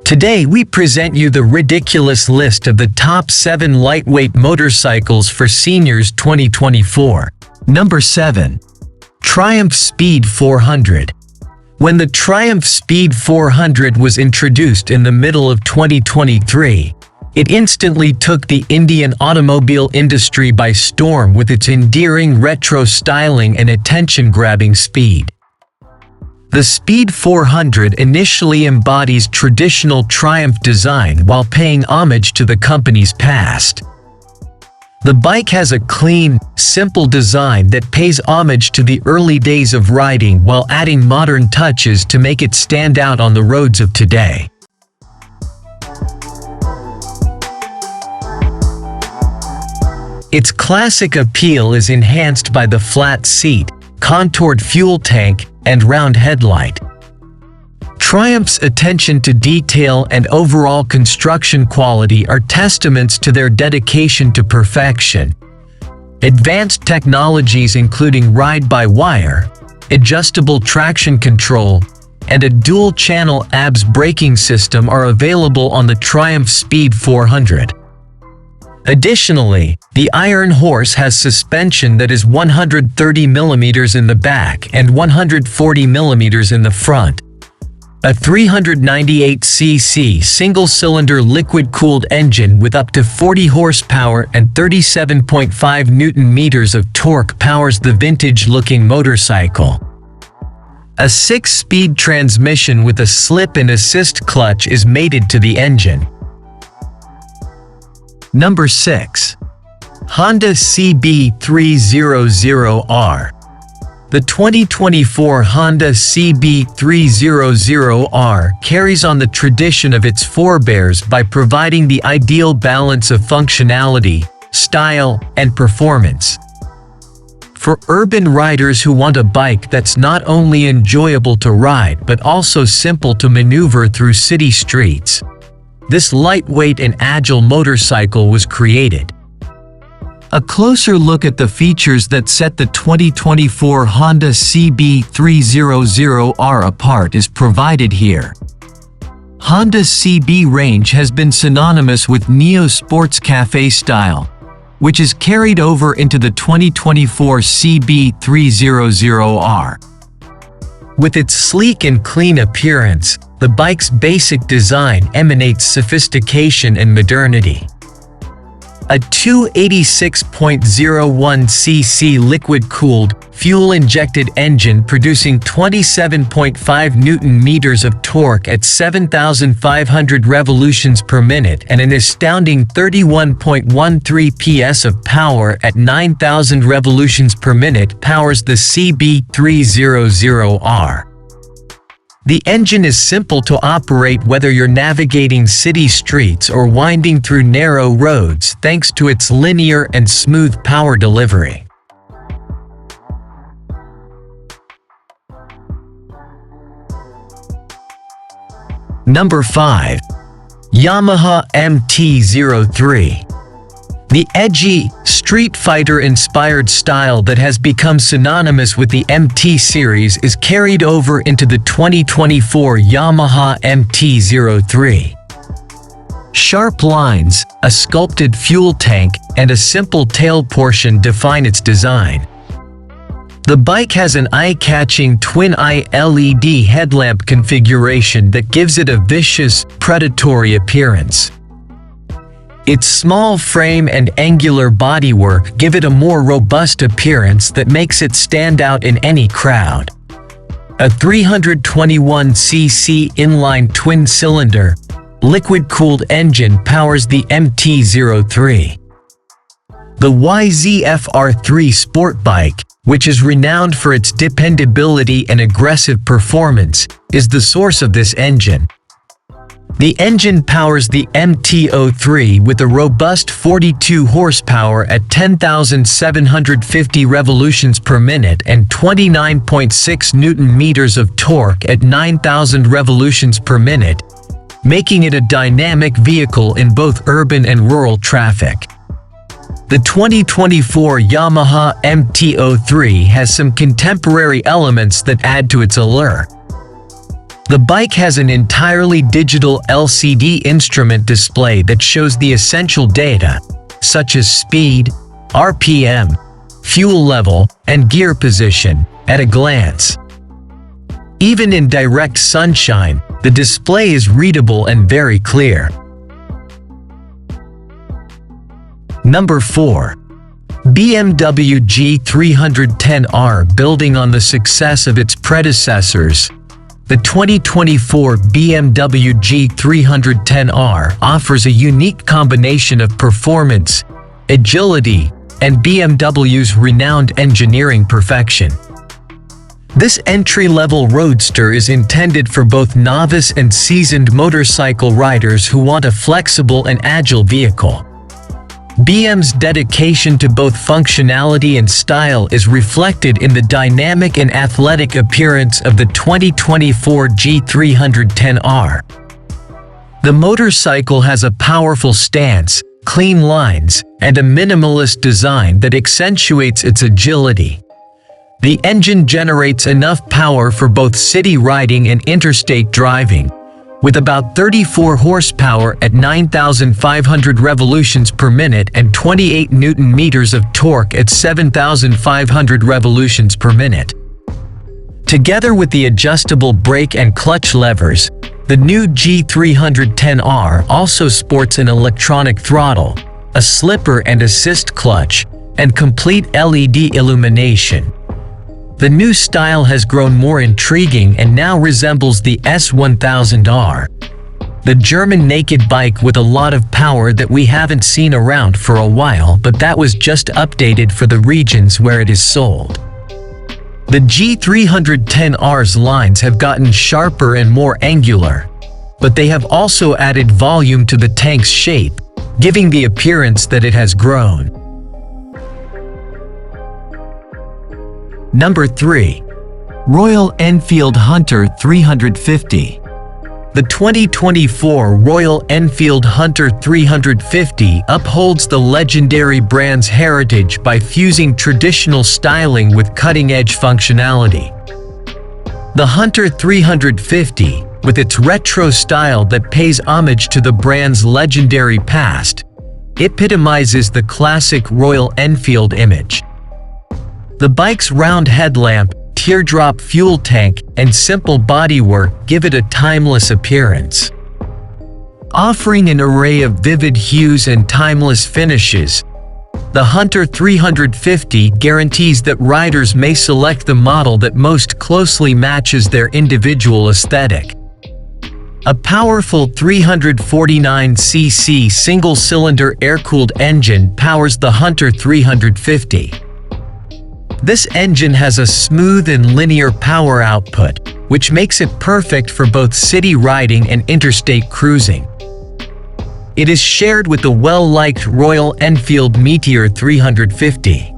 Today we present you the ridiculous list of the top 7 lightweight motorcycles for seniors 2024. Number 7. Triumph Speed 400. When the Triumph Speed 400 was introduced in the middle of 2023, it instantly took the Indian automobile industry by storm with its endearing retro styling and attention-grabbing speed. The Speed 400 initially embodies traditional Triumph design while paying homage to the company's past. The bike has a clean, simple design that pays homage to the early days of riding while adding modern touches to make it stand out on the roads of today. Its classic appeal is enhanced by the flat seat, contoured fuel tank, and round headlight. Triumph's attention to detail and overall construction quality are testaments to their dedication to perfection. Advanced technologies including ride-by-wire, adjustable traction control, and a dual-channel ABS braking system are available on the Triumph Speed 400. Additionally, the Iron Horse has suspension that is 130 mm in the back and 140 mm in the front. A 398cc single-cylinder liquid-cooled engine with up to 40 horsepower and 37.5 Nm of torque powers the vintage-looking motorcycle. A 6-speed transmission with a slip-and-assist clutch is mated to the engine. Number 6. Honda CB300R. The 2024 Honda CB300R carries on the tradition of its forebears by providing the ideal balance of functionality, style, and performance. For urban riders who want a bike that's not only enjoyable to ride but also simple to maneuver through city streets, this lightweight and agile motorcycle was created. A closer look at the features that set the 2024 Honda CB300R apart is provided here. Honda's CB range has been synonymous with neo-sports cafe style, which is carried over into the 2024 CB300R. With its sleek and clean appearance, the bike's basic design emanates sophistication and modernity. A 286.01cc liquid-cooled, fuel-injected engine producing 27.5 Nm of torque at 7,500 revolutions per minute and an astounding 31.13 PS of power at 9,000 revolutions per minute powers the CB300R. The engine is simple to operate whether you're navigating city streets or winding through narrow roads thanks to its linear and smooth power delivery. Number 5. Yamaha MT-03. The edgy, Street Fighter-inspired style that has become synonymous with the MT series is carried over into the 2024 Yamaha MT-03. Sharp lines, a sculpted fuel tank, and a simple tail portion define its design. The bike has an eye-catching twin-eye LED headlamp configuration that gives it a vicious, predatory appearance. Its small frame and angular bodywork give it a more robust appearance that makes it stand out in any crowd. A 321cc inline twin-cylinder, liquid-cooled engine powers the MT-03. The YZF-R3 sport bike, which is renowned for its dependability and aggressive performance, is the source of this engine. The engine powers the MT-03 with a robust 42 horsepower at 10,750 revolutions per minute and 29.6 Nm of torque at 9,000 revolutions per minute, making it a dynamic vehicle in both urban and rural traffic. The 2024 Yamaha MT-03 has some contemporary elements that add to its allure. The bike has an entirely digital LCD instrument display that shows the essential data, such as speed, RPM, fuel level, and gear position, at a glance. Even in direct sunshine, the display is readable and very clear. Number 4. BMW G310R. Building on the success of its predecessors, the 2024 BMW G310R offers a unique combination of performance, agility, and BMW's renowned engineering perfection. This entry-level roadster is intended for both novice and seasoned motorcycle riders who want a flexible and agile vehicle. BM's dedication to both functionality and style is reflected in the dynamic and athletic appearance of the 2024 G310R. The motorcycle has a powerful stance, clean lines, and a minimalist design that accentuates its agility. The engine generates enough power for both city riding and interstate driving, with about 34 horsepower at 9,500 revolutions per minute and 28 Newton-meters of torque at 7,500 revolutions per minute. Together with the adjustable brake and clutch levers, the new G310R also sports an electronic throttle, a slipper and assist clutch, and complete LED illumination. The new style has grown more intriguing and now resembles the S1000R, the German naked bike with a lot of power that we haven't seen around for a while, but that was just updated for the regions where it is sold. The G310R's lines have gotten sharper and more angular, but they have also added volume to the tank's shape, giving the appearance that it has grown. Number 3. Royal Enfield Hunter 350. The 2024 Royal Enfield Hunter 350 upholds the legendary brand's heritage by fusing traditional styling with cutting-edge functionality. The Hunter 350, with its retro style that pays homage to the brand's legendary past, epitomizes the classic Royal Enfield image. The bike's round headlamp, teardrop fuel tank, and simple bodywork give it a timeless appearance. Offering an array of vivid hues and timeless finishes, the Hunter 350 guarantees that riders may select the model that most closely matches their individual aesthetic. A powerful 349cc single-cylinder air-cooled engine powers the Hunter 350. This engine has a smooth and linear power output, which makes it perfect for both city riding and interstate cruising. It is shared with the well-liked Royal Enfield Meteor 350.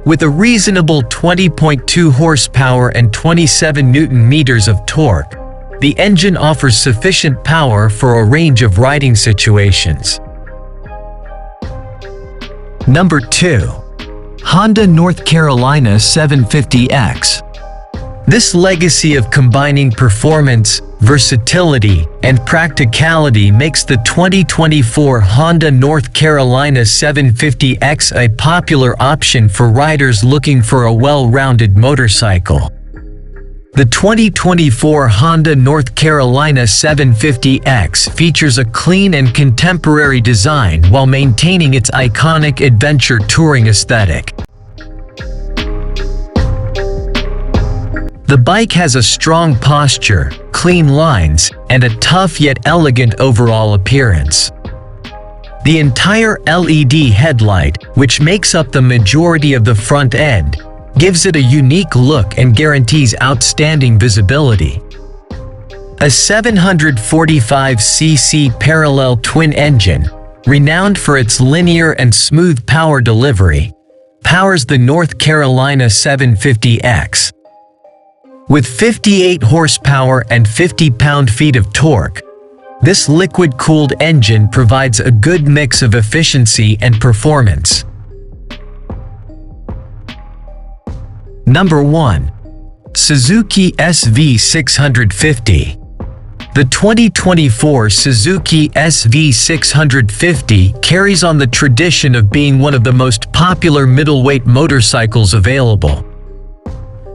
With a reasonable 20.2 horsepower and 27 Newton-meters of torque, the engine offers sufficient power for a range of riding situations. Number 2. Honda North Carolina 750X. This legacy of combining performance, versatility, and practicality makes the 2024 Honda North Carolina 750X a popular option for riders looking for a well-rounded motorcycle. The 2024 Honda North Carolina 750X features a clean and contemporary design while maintaining its iconic adventure touring aesthetic. The bike has a strong posture, clean lines, and a tough yet elegant overall appearance. The entire LED headlight, which makes up the majority of the front end, gives it a unique look and guarantees outstanding visibility. A 745cc parallel twin engine, renowned for its linear and smooth power delivery, powers the North Carolina 750X. With 58 horsepower and 50 pound-feet of torque, this liquid-cooled engine provides a good mix of efficiency and performance. Number 1. Suzuki SV650. The 2024 Suzuki SV650 carries on the tradition of being one of the most popular middleweight motorcycles available.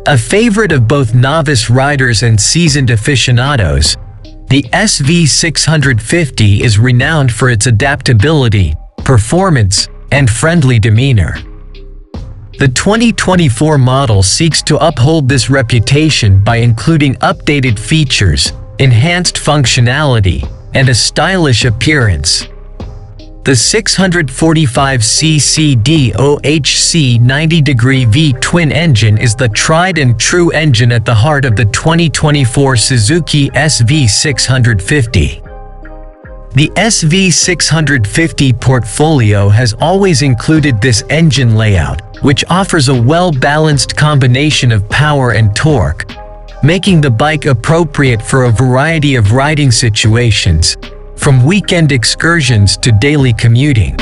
A favorite of both novice riders and seasoned aficionados, the SV650 is renowned for its adaptability, performance, and friendly demeanor. The 2024 model seeks to uphold this reputation by including updated features, enhanced functionality, and a stylish appearance. The 645cc DOHC 90° V twin engine is the tried-and-true engine at the heart of the 2024 Suzuki SV650. The SV650 portfolio has always included this engine layout, which offers a well-balanced combination of power and torque, making the bike appropriate for a variety of riding situations, from weekend excursions to daily commuting.